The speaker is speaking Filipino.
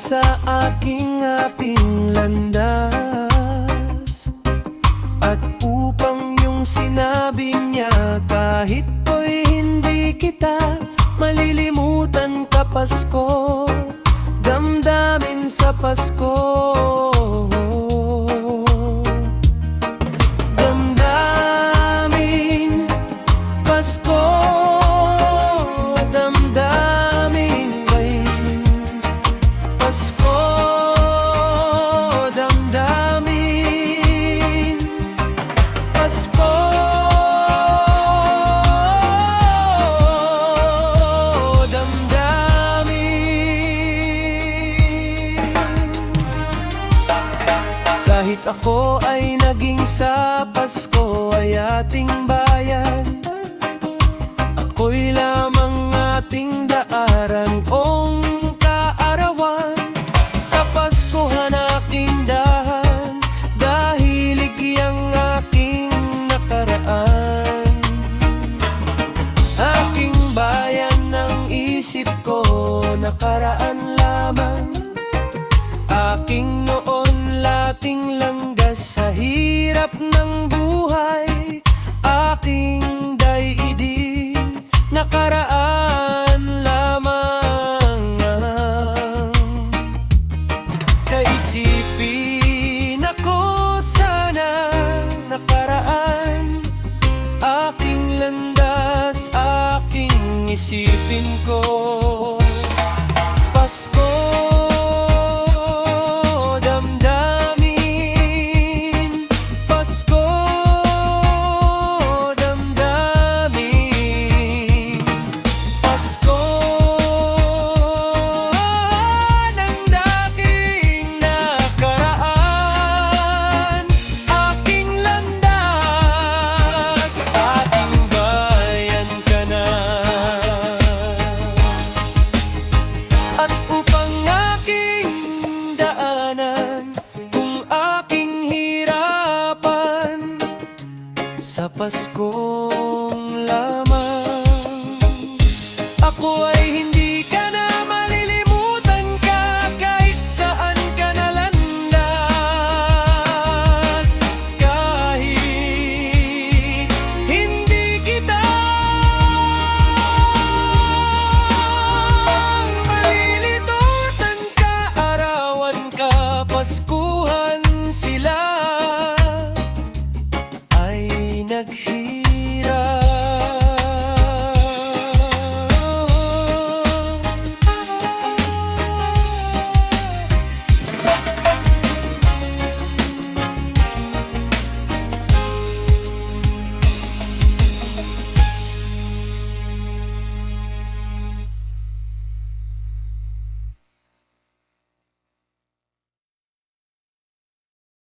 sa aking aping landas. At upang yung sinabi niya, kahit to'y hindi kita malilimutan ka Pasko, damdamin sa Pasko. Damdamin Pasko, damdamin kay Pasko, damdamin Pasko, damdamin. Kahit ako ay naging sa Pasko ay ating bayan, ako'y lamang ating daarang ong kaarawan. Sa Paskohan aking dahan, dahilig yang aking nakaraan. Aking bayan ng isip ko, nakaraan lamang. Aking noon lating langgas sa hirap ng buhay. Aking daigdig, nakaraan lamang. Kaisipin ako sana, nakaraan. Aking landas, aking isipin ko. Pasko, damdamin Pasko, damdamin Pasko ng daking nakaraan. Aking landas, aking bayan ka na. At upang aking daanan kung aking hirapan, sa Pasko